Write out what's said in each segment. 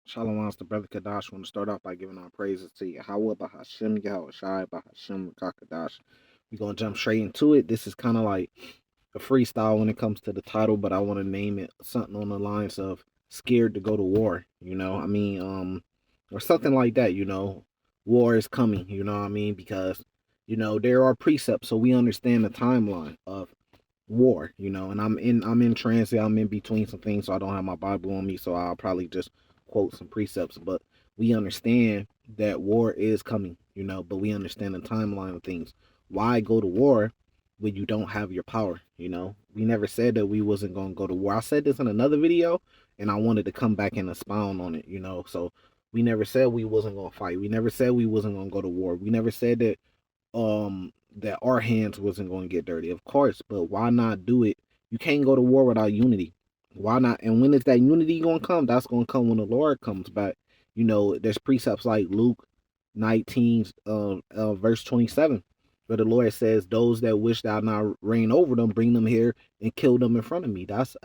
Shalom, it's the brother Kadash. Want to start off by giving our praises to Yahweh, Bahashim, Yahweh Shai, Bahashim, Kadash. We're going to jump straight into it. This is kind of like a freestyle when it comes to the title, but I want to name it something on the lines of scared to go to war, or something like that, war is coming, because, there are precepts, so we understand the timeline of war, and I'm in transit, I'm in between some things, so I don't have my Bible on me, so I'll probably just quote some precepts, but we understand that war is coming, but we understand the timeline of things. Why go to war when you don't have your power? We never said that we wasn't going to go to war. I said this in another video, and I wanted to come back and expound on it, so we never said we wasn't going to fight. We never said we wasn't going to go to war. We never said that our hands wasn't going to get dirty, of course, but why not do it? You can't go to war without unity. Why not? And when is that unity going to come? That's going to come when the Lord comes back. There's precepts like Luke 19 verse 27, where the Lord says, those that wish thou not reign over them, bring them here and kill them in front of me. That's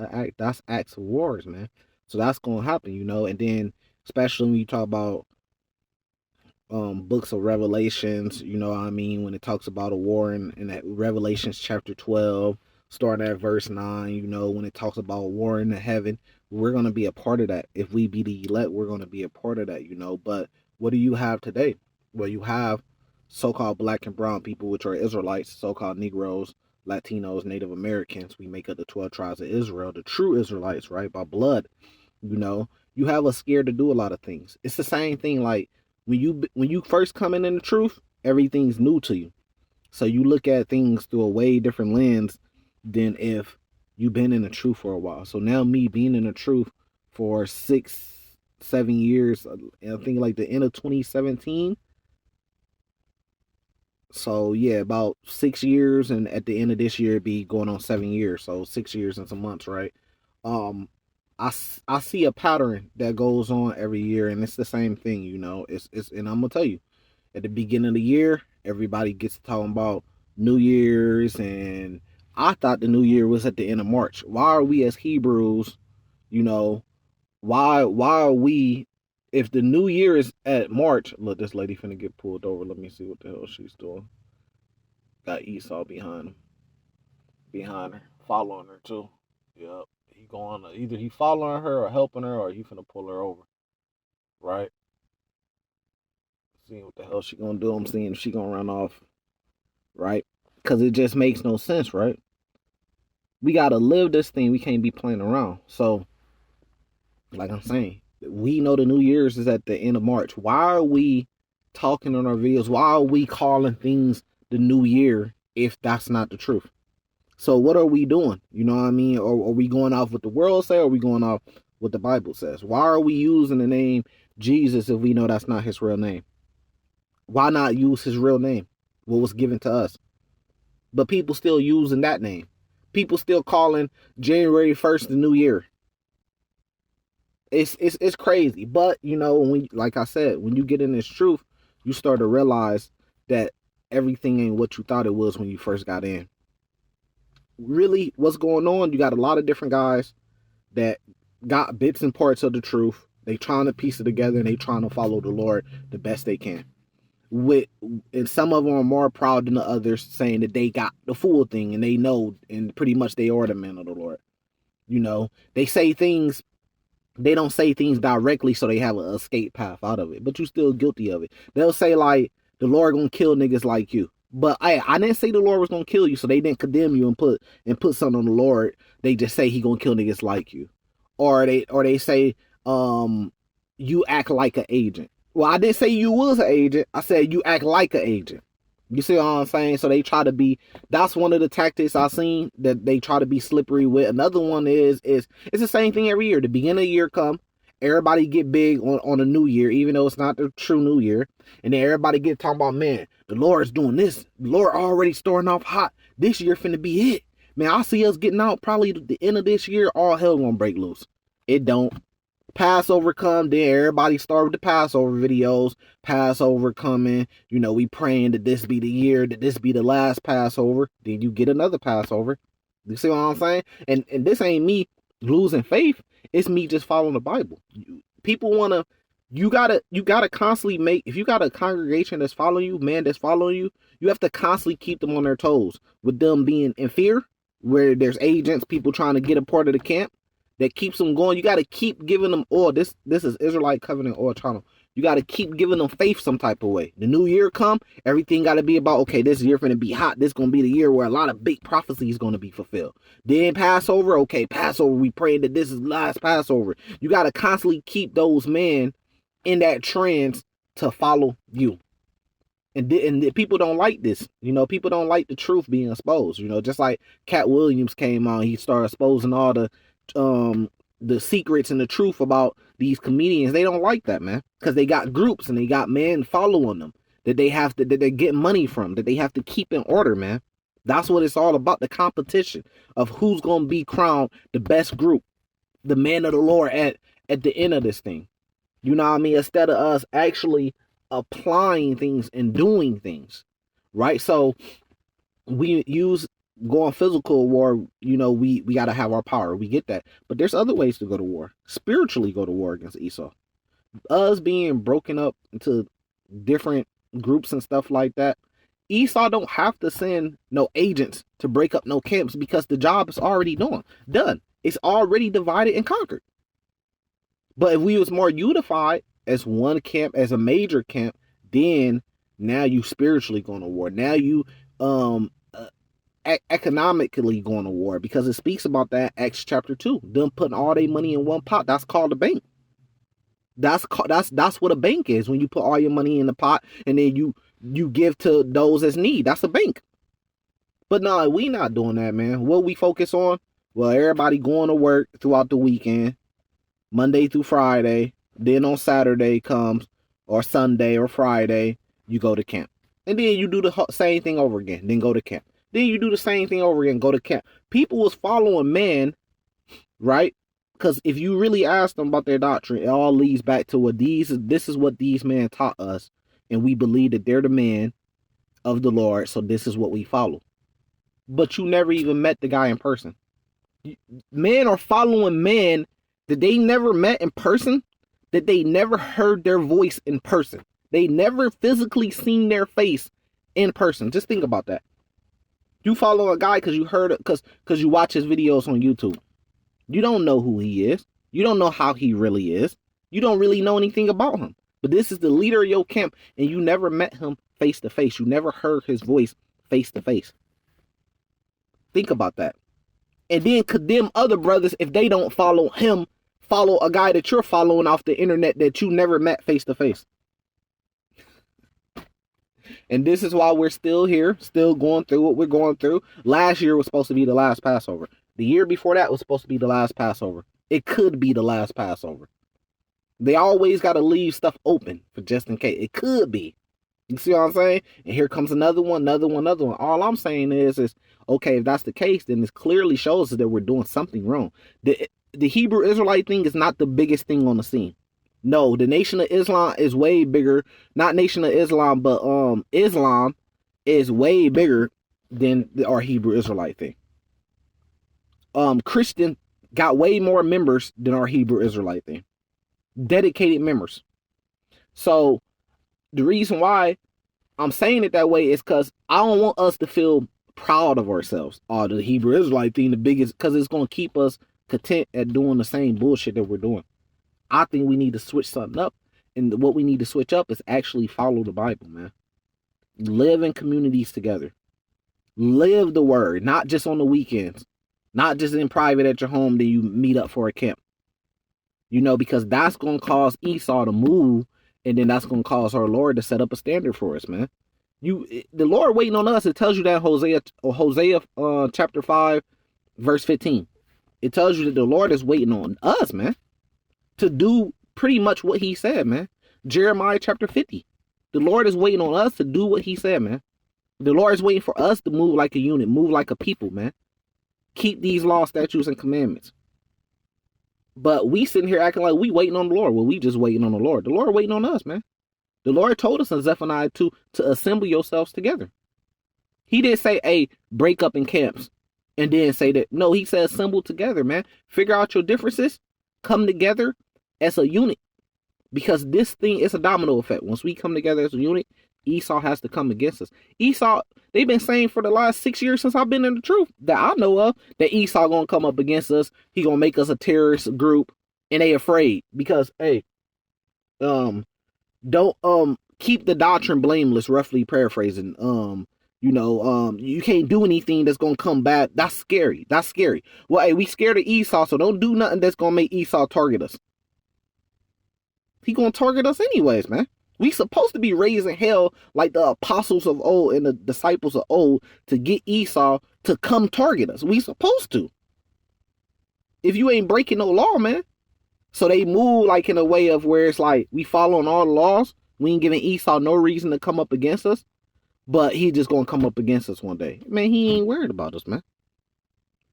acts of wars, man. So that's going to happen, and then especially when you talk about books of Revelations, when it talks about a war in that Revelations chapter 12, starting at verse 9, when it talks about war in the heaven, we're going to be a part of that. If we be the elect, we're going to be a part of that, but what do you have today? Well, you have so-called black and brown people, which are Israelites, so-called Negroes, Latinos, Native Americans. We make up the 12 tribes of Israel, the true Israelites, right, by blood. You have us scared to do a lot of things. It's the same thing like when you first come in the truth, everything's new to you. So you look at things through a way different lens than if you've been in the truth for a while. So now me being in the truth for 6-7 years, I think like the end of 2017. So yeah, about 6 years, and at the end of this year, it'd be going on 7 years. So 6 years and some months, right? I see a pattern that goes on every year, and it's the same thing, it's and I'm gonna tell you, at the beginning of the year, everybody gets talking about New Year's, and I thought the New Year was at the end of March. Why are we as Hebrews, why are we, if the New Year is at March? Look, this lady finna get pulled over. Let me see what the hell she's doing. Got Esau behind her, following her too. Yep. He going, either he following her or helping her, or he finna pull her over. Right? Seeing what the hell she gonna do. I'm seeing if she gonna run off. Right? Because it just makes no sense, right? We gotta live this thing. We can't be playing around. So, like I'm saying, we know the New Year's is at the end of March. Why are we talking on our videos? Why are we calling things the New Year if that's not the truth? So what are we doing? You know what I mean? Or are we going off what the world says, or are we going off what the Bible says? Why are we using the name Jesus if we know that's not his real name? Why not use his real name? What was given to us? But people still using that name. People still calling January 1st the New Year. It's crazy. But, when, like I said, when you get in this truth, you start to realize that everything ain't what you thought it was when you first got in. Really, what's going on? You got a lot of different guys that got bits and parts of the truth. They trying to piece it together, and they trying to follow the Lord the best they can. And some of them are more proud than the others, saying that they got the full thing, and they know, and pretty much they are the men of the Lord. They say things. They don't say things directly, so they have an escape path out of it. But you still guilty of it. They'll say like, the Lord gonna kill niggas like you. But I didn't say the Lord was gonna kill you, so they didn't condemn you and put something on the Lord. They just say he gonna kill niggas like you, or they say you act like an agent. Well, I didn't say you was an agent. I said you act like an agent. You see what I'm saying? So they try to be. That's one of the tactics I've seen that they try to be slippery with. Another one is it's the same thing every year. The beginning of the year come. Everybody get big on the new year, even though it's not the true new year. And then everybody get talking about, man, the Lord's doing this. The Lord already starting off hot. This year finna be it. Man, I see us getting out probably the end of this year. All hell gonna break loose. It don't. Passover come, then everybody start with the Passover videos. Passover coming. We praying that this be the year, that this be the last Passover. Then you get another Passover. You see what I'm saying? And this ain't me losing faith. It's me just following the Bible. People want to, you gotta constantly make, if you got a congregation that's following you, man, that's following you, you have to constantly keep them on their toes with them being in fear, where there's agents, people trying to get a part of the camp that keeps them going. You got to keep giving them oil. This is Israelite Covenant Oil Channel. You got to keep giving them faith some type of way. The new year come, everything got to be about, okay, this year finna be hot. This going to be the year where a lot of big prophecy is going to be fulfilled. Then Passover, okay, Passover, we pray that this is last Passover. You got to constantly keep those men in that trance to follow you. And people don't like this. You know, people don't like the truth being exposed. You know, just like Cat Williams came on, he started exposing all the secrets and the truth about these comedians. They don't like that, man, because they got groups and they got men following them that they get money from, that they have to keep in order, man. That's what it's all about, the competition of who's going to be crowned the best group, the man of the Lord at the end of this thing. You know what I mean? Instead of us actually applying things and doing things, right? So we use going physical war, you know, we got to have our power. We get that. But there's other ways to go to war. Spiritually go to war against Esau. Us being broken up into different groups and stuff like that. Esau don't have to send no agents to break up no camps because the job is already done. It's already divided and conquered. But if we was more unified as one camp, as a major camp, then now you spiritually going to war. Now you economically going to war, because it speaks about that Acts chapter 2. Them putting all their money in one pot. That's called a bank. That's what a bank is, when you put all your money in the pot and then you give to those as need. That's a bank. But no, we not doing that, man. What we focus on? Well, everybody going to work throughout the weekend, Monday through Friday. Then on Saturday comes, or Sunday or Friday, you go to camp. And then you do the same thing over again. Then go to camp. Then you do the same thing over again, go to camp. People was following man, right? Because if you really ask them about their doctrine, it all leads back to what this is what these men taught us. And we believe that they're the man of the Lord, so this is what we follow. But you never even met the guy in person. Men are following men that they never met in person, that they never heard their voice in person. They never physically seen their face in person. Just think about that. You follow a guy because you heard it, because you watch his videos on YouTube. You don't know who he is. You don't know how he really is. You don't really know anything about him. But this is the leader of your camp, and you never met him face to face. You never heard his voice face to face. Think about that. And then condemn other brothers if they don't follow him, follow a guy that you're following off the internet that you never met face to face. And this is why we're still here, still going through what we're going through. Last year was supposed to be the last Passover. The year before that was supposed to be the last Passover. It could be the last Passover. They always got to leave stuff open for just in case. It could be. You see what I'm saying? And here comes another one. All I'm saying is okay, if that's the case, then it clearly shows us that we're doing something wrong. The Hebrew Israelite thing is not the biggest thing on the scene. No, the Nation of Islam is way bigger. Not Nation of Islam, but Islam is way bigger than our Hebrew Israelite thing. Christian got way more members than our Hebrew Israelite thing. Dedicated members. So the reason why I'm saying it that way is because I don't want us to feel proud of ourselves. Oh, the Hebrew Israelite thing, the biggest, because it's going to keep us content at doing the same bullshit that we're doing. I think we need to switch something up. And what we need to switch up is actually follow the Bible, man. Live in communities together. Live the word, not just on the weekends. Not just in private at your home, then you meet up for a camp. You know, because that's going to cause Esau to move, and then that's going to cause our Lord to set up a standard for us, man. The Lord waiting on us. It tells you that Hosea chapter 5, verse 15. It tells you that the Lord is waiting on us, man, to do pretty much what he said, man. Jeremiah chapter 50. The Lord is waiting on us to do what he said, man. The Lord is waiting for us to move like a unit, move like a people, man. Keep these laws, statutes, and commandments. But we sitting here acting like we waiting on the Lord. Well, we just waiting on the Lord. The Lord waiting on us, man. The Lord told us in Zephaniah 2 to assemble yourselves together. He didn't say, hey, break up in camps. And then say that. No, he said assemble together, man. Figure out your differences. Come together as a unit. Because this thing is a domino effect. Once we come together as a unit, Esau has to come against us. Esau, they've been saying for the last 6 years since I've been in the truth that I know of, that Esau gonna come up against us. He gonna make us a terrorist group, and they afraid because, hey, don't keep the doctrine blameless, roughly paraphrasing. You can't do anything that's gonna come back. That's scary. That's scary. Well, hey, we scared of Esau, so don't do nothing that's gonna make Esau target us. He gonna target us anyways, man. We supposed to be raising hell like the apostles of old and the disciples of old to get Esau to come target us. We supposed to. If you ain't breaking no law, man. So they move like in a way of where it's like we following all the laws. We ain't giving Esau no reason to come up against us. But he just gonna come up against us one day. Man, he ain't worried about us, man.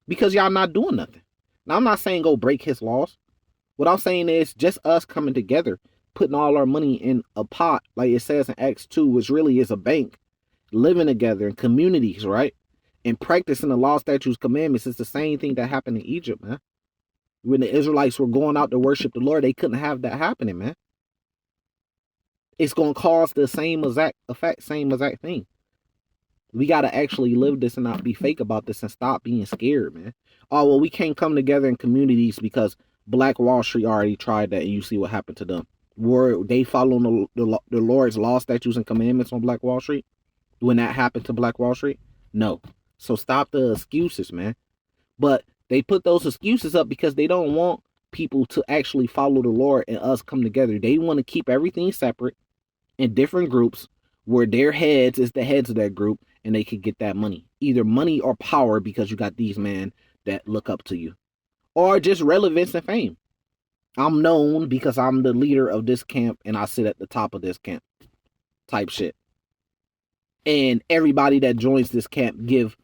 Because y'all not doing nothing. Now, I'm not saying go break his laws. What I'm saying is just us coming together, putting all our money in a pot, like it says in Acts 2, which really is a bank, living together in communities, right? And practicing the law, statutes, commandments. It's the same thing that happened in Egypt, man. When the Israelites were going out to worship the Lord, they couldn't have that happening, man. It's going to cause the same exact effect, same exact thing. We got to actually live this and not be fake about this and stop being scared, man. Oh, well, we can't come together in communities because Black Wall Street already tried that, and you see what happened to them. Were they following the Lord's law, statutes, and commandments on Black Wall Street when that happened to Black Wall Street? No. So stop the excuses, man. But they put those excuses up because they don't want people to actually follow the Lord and us come together. They want to keep everything separate in different groups where their heads is the heads of that group, and they could get that money. Either money or power because you got these men that look up to you. Or just relevance and fame. I'm known because I'm the leader of this camp and I sit at the top of this camp. Type shit. And everybody that joins this camp give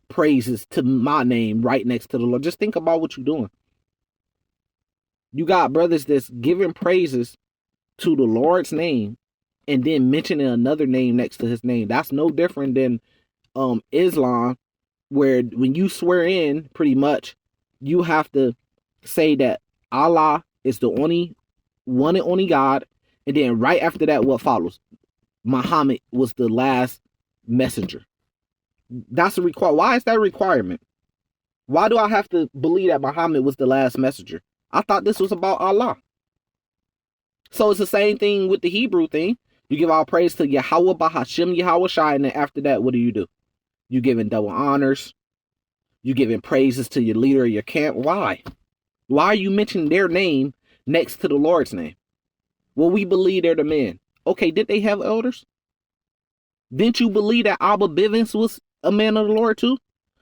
praises to my name right next to the Lord. Just think about what you're doing. You got brothers that's giving praises to the Lord's name and then mentioning another name next to his name. That's no different than Islam, where when you swear in, pretty much, you have to say that Allah is the only one and only God, and then right after that, what follows? Muhammad was the last messenger. That's a requirement. Why is that a requirement? Why do I have to believe that Muhammad was the last messenger? I thought this was about Allah. So it's the same thing with the Hebrew thing. You give all praise to Yahweh, Bahashim, Yahweh Shai, and then after that, what do? You giving double honors. You giving praises to your leader of your camp. Why? Why are you mentioning their name next to the Lord's name? Well, we believe they're the men. Okay, did they have elders? Didn't you believe that Abba Bivens was a man of the Lord too?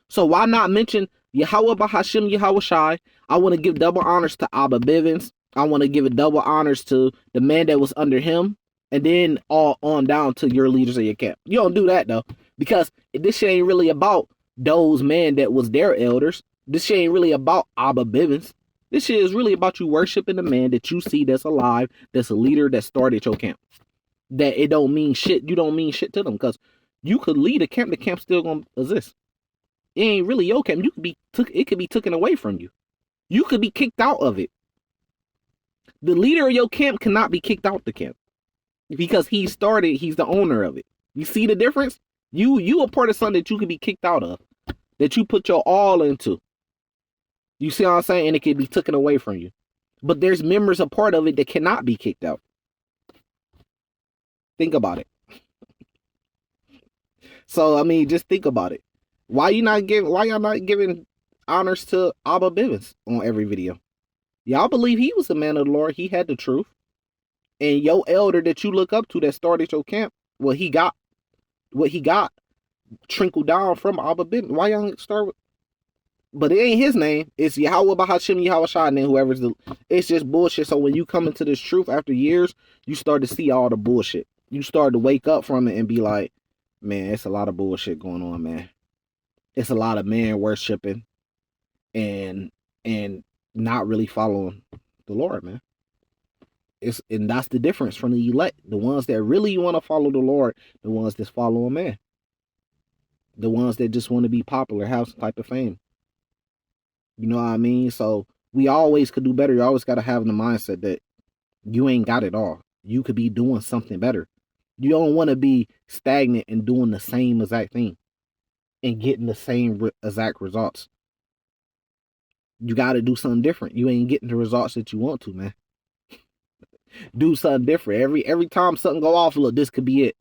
So why not mention Yahweh Bahashim Yahweh Shai? I want to give double honors to Abba Bivens. I want to give a double honors to the man that was under him. And then all on down to your leaders of your camp. You don't do that though. Because this shit ain't really about those men that was their elders. This shit ain't really about Abba Bivens. This shit is really about you worshiping the man that you see that's alive, that's a leader that started your camp. That it don't mean shit. You don't mean shit to them because you could lead a camp. The camp's still gonna exist. It ain't really your camp. It could be taken away from you. You could be kicked out of it. The leader of your camp cannot be kicked out the camp because he's the owner of it. You see the difference? You a part of something that you could be kicked out of, that you put your all into. You see what I'm saying? And it can be taken away from you. But there's members a part of it that cannot be kicked out. Think about it. So, I mean, just think about it. Why y'all not giving honors to Abba Bivens on every video? Y'all believe he was a man of the Lord. He had the truth. And your elder that you look up to that started your camp, what he got trickled down from Abba Bivens. Why y'all start with? But it ain't his name. It's Yahweh Bahashim Yahweh Shai, and then whoever's it's just bullshit. So when you come into this truth after years, you start to see all the bullshit. You start to wake up from it and be like, man, it's a lot of bullshit going on, man. It's a lot of man worshiping and not really following the Lord, man. And that's the difference from the elect. The ones that really want to follow the Lord, the ones that's following man. The ones that just want to be popular, have some type of fame. You know what I mean? So we always could do better. You always got to have the mindset that You ain't got it all. You could be doing something better. You don't want to be stagnant and doing the same exact thing and getting the same exact results. You got to do something different. You ain't getting the results that you want to, man. Do something different. Every time something go off, look, this could be it.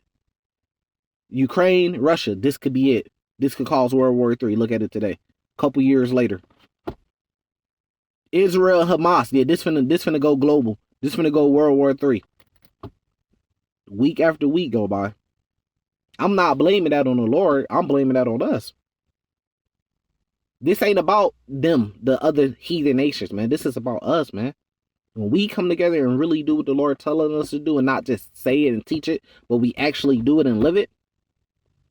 Ukraine, Russia, this could be it. This could cause World War III. Look at it today. A couple years later. Israel, Hamas. Yeah, this finna go global. This finna go World War III. Week after week go by. I'm not blaming that on the Lord. I'm blaming that on us. This ain't about them, the other heathen nations, man. This is about us, man. When we come together and really do what the Lord telling us to do and not just say it and teach it, but we actually do it and live it,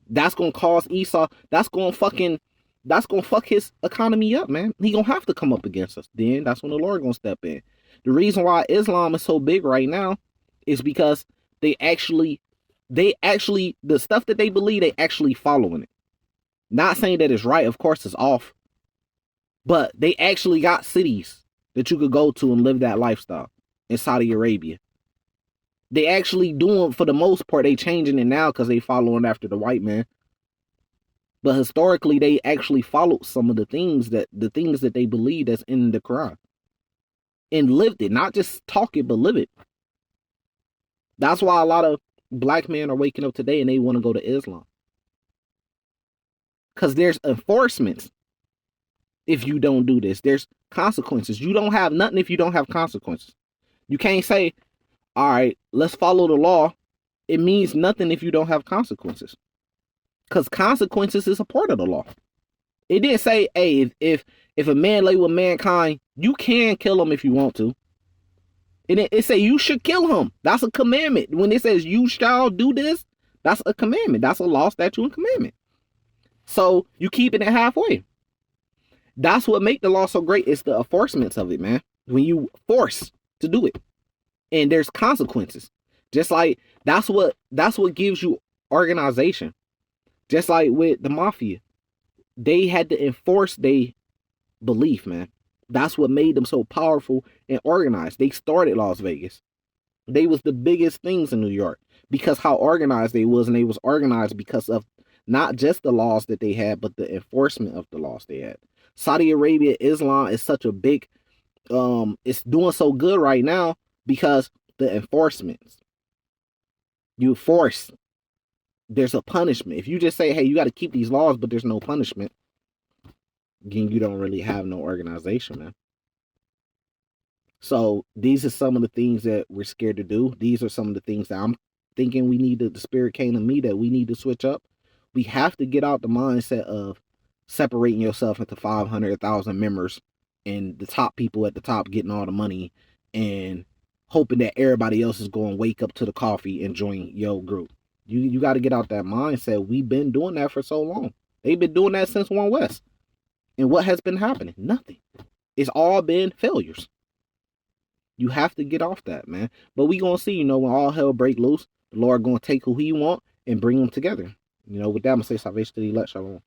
that's going to cause Esau, that's going to fuck his economy up, man. He going to have to come up against us. Then that's when the Lord going to step in. The reason why Islam is so big right now is because they actually, the stuff that they believe, they actually following it. Not saying that it's right. Of course it's off. But they actually got cities that you could go to and live that lifestyle in Saudi Arabia. They actually doing, for the most part, they changing it now because they following after the white man. But historically, they actually followed some of the things that they believe that's in the Quran. And lived it. Not just talk it, but live it. That's why a lot of black men are waking up today and they want to go to Islam. Because there's enforcements if you don't do this. There's consequences. You don't have nothing if you don't have consequences. You can't say, all right, let's follow the law. It means nothing if you don't have consequences. Because consequences is a part of the law. It didn't say, hey, if a man lay with mankind, you can kill him if you want to. It say you should kill him. That's a commandment. When it says you shall do this, that's a commandment. That's a law, statute, and commandment. So you keeping it halfway. That's what make the law so great. It's the enforcements of it, man. When you force to do it. And there's consequences. Just like that's what gives you organization. Just like with the mafia. They had to enforce their belief, man. That's what made them so powerful and organized. They started Las Vegas. They was the biggest things in New York because how organized they was, and they was organized because of not just the laws that they had, but the enforcement of the laws they had. Saudi Arabia, Islam is such a big, it's doing so good right now because the enforcements. You force. There's a punishment. If you just say, hey, you got to keep these laws, but there's no punishment, then you don't really have no organization, man. So these are some of the things that we're scared to do. These are some of the things that I'm thinking the spirit came to me that we need to switch up. We have to get out the mindset of separating yourself into 500,000 members and the top people at the top getting all the money and hoping that everybody else is going to wake up to the coffee and join your group. You got to get out that mindset. We've been doing that for so long. They've been doing that since One West. And what has been happening? Nothing. It's all been failures. You have to get off that, man. But we going to see, when all hell break loose, the Lord going to take who he want and bring them together. With that, I'm going to say salvation to the elect. Shalom.